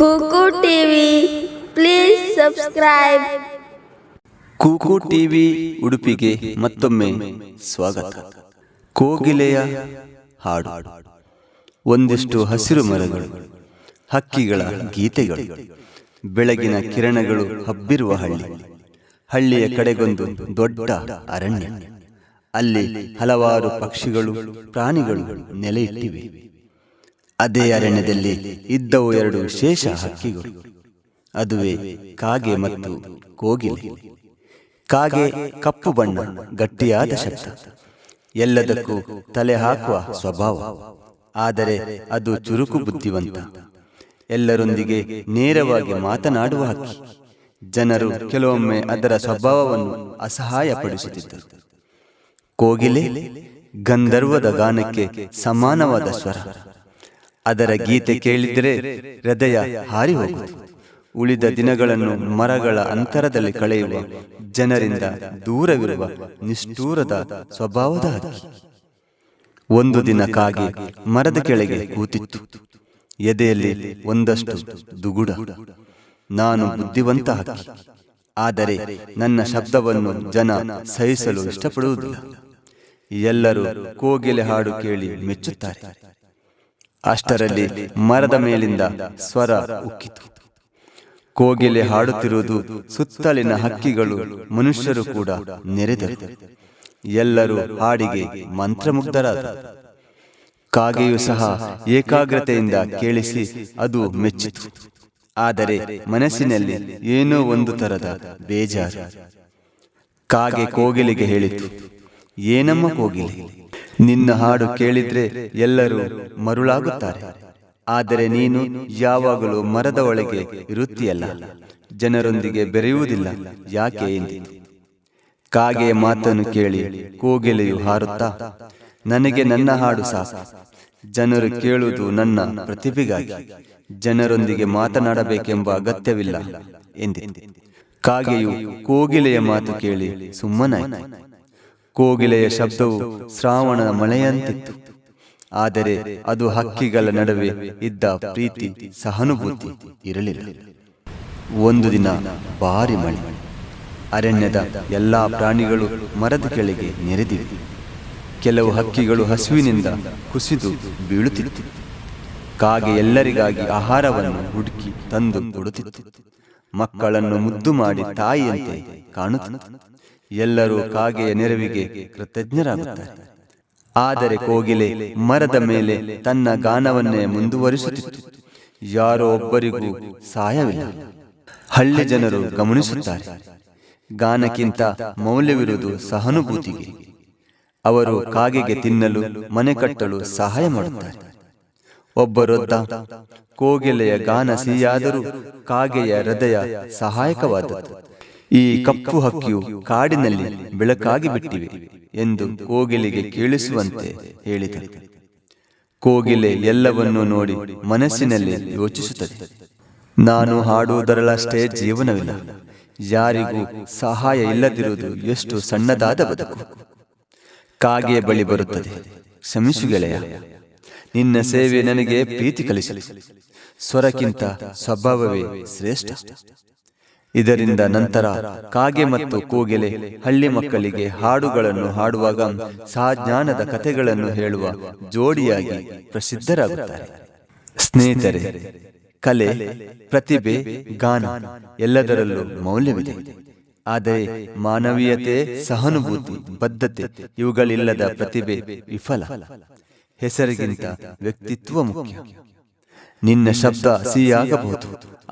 Kuku TV please subscribe. Kuku TV ಉಡುಪಿಗೆ ಮತ್ತೊಮ್ಮೆ ಸ್ವಾಗತ. ಕೋಗಿಲೆಯ ಹಾಡು. ಒಂದಿಷ್ಟು ಹಸಿರು ಮರಗಳು, ಹಕ್ಕಿಗಳ ಗೀತೆಗಳು, ಬೆಳಗಿನ ಕಿರಣಗಳು ಹಬ್ಬಿರುವ ಹಳ್ಳಿಯ ಕಡೆಗೊಂದು ದೊಡ್ಡ ಅರಣ್ಯ. ಅಲ್ಲಿ ಹಲವಾರು ಪಕ್ಷಿಗಳು, ಪ್ರಾಣಿಗಳು ನೆಲೆಯಿಟ್ಟಿವೆ. ಅದೇ ಅರಣ್ಯದಲ್ಲಿ ಇದ್ದವು ಎರಡು ವಿಶೇಷ ಹಕ್ಕಿಗಳು. ಅದುವೇ ಕಾಗೆ ಮತ್ತು ಕೋಗಿಲೆ. ಕಾಗೆ ಕಪ್ಪು ಬಣ್ಣ, ಗಟ್ಟಿಯಾದ ಶಬ್ದ, ಎಲ್ಲದಕ್ಕೂ ತಲೆ ಹಾಕುವ ಸ್ವಭಾವ. ಆದರೆ ಅದು ಚುರುಕು ಬುದ್ಧಿವಂತ, ಎಲ್ಲರೊಂದಿಗೆ ನೇರವಾಗಿ ಮಾತನಾಡುವ ಹಕ್ಕಿ. ಜನರು ಕೆಲವೊಮ್ಮೆ ಅದರ ಸ್ವಭಾವವನ್ನು ಅಸಹಾಯಪಡಿಸುತ್ತಿದ್ದರು. ಕೋಗಿಲೆ ಗಂಧರ್ವದ ಗಾನಕ್ಕೆ ಸಮಾನವಾದ ಸ್ವರ. ಅದರ ಗೀತೆ ಕೇಳಿದರೆ ಹೃದಯ ಹಾರಿ ಹೋಗುವುದು. ಉಳಿದ ದಿನಗಳನ್ನು ಮರಗಳ ಅಂತರದಲ್ಲಿ ಕಳೆಯುವ, ಜನರಿಂದ ದೂರವಿರುವ ನಿಷ್ಠೂರದ ಸ್ವಭಾವದ ಹಕ್ಕಿ. ಒಂದು ದಿನ ಕಾಗೆ ಮರದ ಕೆಳಗೆ ಕೂತಿತ್ತು. ಎದೆಯಲ್ಲಿ ಒಂದಷ್ಟು ದುಗುಡ. ನಾನು ಬುದ್ಧಿವಂತ ಹಕ್ಕಿ, ಆದರೆ ನನ್ನ ಶಬ್ದವನ್ನು ಜನ ಸಹಿಸಲು ಇಷ್ಟಪಡುವುದಿಲ್ಲ. ಎಲ್ಲರೂ ಕೋಗಿಲೆ ಹಾಡು ಕೇಳಿ ಮೆಚ್ಚುತ್ತಾರೆ. ಅಷ್ಟರಲ್ಲಿ ಮರದ ಮೇಲಿಂದ ಸ್ವರ ಉಕ್ಕಿತು. ಕೋಗಿಲೆ ಹಾಡುತ್ತಿರುವುದು ಸುತ್ತಲಿನ ಹಕ್ಕಿಗಳು, ಮನುಷ್ಯರು ಕೂಡ ನೆರೆದರು. ಎಲ್ಲರೂ ಹಾಡಿಗೆ ಮಂತ್ರಮುಗ್ಧರಾದರು. ಕಾಗೆಯೂ ಸಹ ಏಕಾಗ್ರತೆಯಿಂದ ಕೇಳಿಸಿ ಅದು ಮೆಚ್ಚಿತು. ಆದರೆ ಮನಸ್ಸಿನಲ್ಲಿ ಏನೋ ಒಂದು ತರದ ಬೇಜಾರು. ಕಾಗೆ ಕೋಗಿಲೆಗೆ ಹೇಳಿತು, ಏನಮ್ಮ ಕೋಗಿಲೆ, ನಿನ್ನ ಹಾಡು ಕೇಳಿದ್ರೆ ಎಲ್ಲರೂ ಮರುಳಾಗುತ್ತಾರೆ. ಆದರೆ ನೀನು ಯಾವಾಗಲೂ ಮರದ ಒಳಗೆ ಇರುತ್ತೀಯಲ್ಲ, ಜನರೊಂದಿಗೆ ಬೆರೆಯುವುದಿಲ್ಲ, ಯಾಕೆ ಎಂದಿತು. ಕಾಗೆಯ ಮಾತನ್ನು ಕೇಳಿ ಕೋಗಿಲೆಯು ಹಾರುತ್ತಾ, ನನಗೆ ನನ್ನ ಹಾಡು ಸಾಕು. ಜನರು ಕೇಳುವುದು ನನ್ನ ಪ್ರತಿಭೆಗಾಗಿ, ಜನರೊಂದಿಗೆ ಮಾತನಾಡಬೇಕೆಂಬ ಅಗತ್ಯವಿಲ್ಲ ಎಂದಿತು. ಕಾಗೆಯು ಕೋಗಿಲೆಯ ಮಾತು ಕೇಳಿ ಸುಮ್ಮನಾಯಿತು. ಕೋಗಿಲೆಯ ಶಬ್ದವು ಶ್ರಾವಣದ ಮಳೆಯಂತಿತ್ತು. ಆದರೆ ಅದು ಹಕ್ಕಿಗಳ ನಡುವೆ ಇದ್ದ ಪ್ರೀತಿ, ಸಹಾನುಭೂತಿ ಇರಲಿಲ್ಲ. ಒಂದು ದಿನ ಭಾರಿ ಮಳೆ. ಅರಣ್ಯದ ಎಲ್ಲಾ ಪ್ರಾಣಿಗಳು ಮರದ ಕೆಳಗೆ ನೆರೆದಿವೆ. ಕೆಲವು ಹಕ್ಕಿಗಳು ಹಸುವಿನಿಂದ ಕುಸಿದು ಬೀಳುತ್ತಿತ್ತು. ಕಾಗೆ ಎಲ್ಲರಿಗಾಗಿ ಆಹಾರವನ್ನು ಹುಡುಕಿ ತಂದು ಕೊಡುತ್ತಿತ್ತು. ಮಕ್ಕಳನ್ನು ಮುದ್ದು ಮಾಡಿ ತಾಯಿಯಂತೆ ಕಾಣುತ್ತಿತ್ತು. ಎಲ್ಲರೂ ಕಾಗೆಯ ನೆರವಿಗೆ ಕೃತಜ್ಞರಾಗುತ್ತಾರೆ. ಆದರೆ ಕೋಗಿಲೆ ಮರದ ಮೇಲೆ ತನ್ನ ಗಾನವನ್ನೇ ಮುಂದುವರಿಸುತ್ತಿತ್ತು. ಯಾರೋ ಒಬ್ಬರಿಗೂ ಸಹಾಯವಿಲ್ಲ. ಹಳ್ಳಿ ಜನರು ಗಮನಿಸುತ್ತಾರೆ. ಗಾನಕ್ಕಿಂತ ಮೌಲ್ಯವಿರುವುದು ಸಹಾನುಭೂತಿಗೆ. ಅವರು ಕಾಗೆಗೆ ತಿನ್ನಲು, ಮನೆ ಕಟ್ಟಲು ಸಹಾಯ ಮಾಡುತ್ತಾರೆ. ಒಬ್ಬರೊದ್ದ, ಕೋಗಿಲೆಯ ಗಾನ ಸಿಹಿಯಾದರೂ ಕಾಗೆಯ ಹೃದಯ ಸಹಾಯಕವಾದದ್ದು. ಈ ಕಪ್ಪು ಹಕ್ಕಿಯು ಕಾಡಿನಲ್ಲಿ ಬೆಳಕಾಗಿ ಬಿಟ್ಟಿವೆ ಎಂದು ಕೋಗಿಲೆಗೆ ಕೇಳಿಸುವಂತೆ ಹೇಳಿದರು. ಕೋಗಿಲೆ ಎಲ್ಲವನ್ನೂ ನೋಡಿ ಮನಸ್ಸಿನಲ್ಲಿ ಯೋಚಿಸುತ್ತದೆ. ನಾನು ಹಾಡುವುದರಲ್ಲಷ್ಟೇ ಜೀವನವಿಲ್ಲ, ಯಾರಿಗೂ ಸಹಾಯ ಇಲ್ಲದಿರುವುದು ಎಷ್ಟು ಸಣ್ಣದಾದ ಬದುಕು. ಕಾಗೆಯ ಬಳಿ ಬರುತ್ತದೆ, ಕ್ಷಮಿಸು ಗೆಳೆಯ, ನಿನ್ನ ಸೇವೆ ನನಗೆ ಪ್ರೀತಿ ಕಲಿಸಲಿ. ಸ್ವರಕ್ಕಿಂತ ಸ್ವಭಾವವೇ ಶ್ರೇಷ್ಠ. ಇದರಿಂದ ನಂತರ ಕಾಗೆ ಮತ್ತು ಕೋಗಿಲೆ ಹಳ್ಳಿ ಮಕ್ಕಳಿಗೆ ಹಾಡುಗಳನ್ನು ಹಾಡುವಾಗ ಸಹಜ್ಞಾನದ ಕಥೆಗಳನ್ನು ಹೇಳುವ ಜೋಡಿಯಾಗಿ ಪ್ರಸಿದ್ಧರಾಗುತ್ತಾರೆ. ಸ್ನೇಹಿತರೆ, ಕಲೆ, ಪ್ರತಿಭೆ, ಗಾನ ಎಲ್ಲದರಲ್ಲೂ ಮೌಲ್ಯವಿದೆ. ಆದರೆ ಮಾನವೀಯತೆ, ಸಹಾನುಭೂತಿ, ಬದ್ಧತೆ ಇವುಗಳಿಲ್ಲದ ಪ್ರತಿಭೆ ವಿಫಲ. ಹೆಸರಿಗಿಂತ ವ್ಯಕ್ತಿತ್ವ ಮುಖ್ಯ. ನಿನ್ನ ಶಬ್ದ ಸಿಹಿಯಾಗಬಹುದು,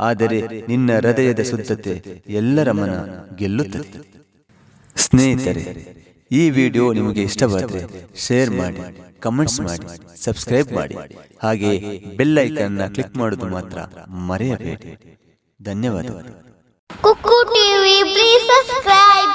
ಆದರೆ ನಿನ್ನ ಹೃದಯದ ಶುದ್ಧತೆ ಎಲ್ಲರ ಮನ ಗೆಲ್ಲುತ್ತದೆ. ಸ್ನೇಹಿತರೆ, ಈ ವಿಡಿಯೋ ನಿಮಗೆ ಇಷ್ಟವಾದರೆ ಶೇರ್ ಮಾಡಿ, ಕಮೆಂಟ್ಸ್ ಮಾಡಿ, ಸಬ್ಸ್ಕ್ರೈಬ್ ಮಾಡಿ. ಹಾಗೆ ಬೆಲ್ ಐಕಾನ್ ಕ್ಲಿಕ್ ಮಾಡುವುದು ಮಾತ್ರ ಮರೆಯಬೇಡಿ. ಧನ್ಯವಾದಗಳು. Kuku TV please subscribe.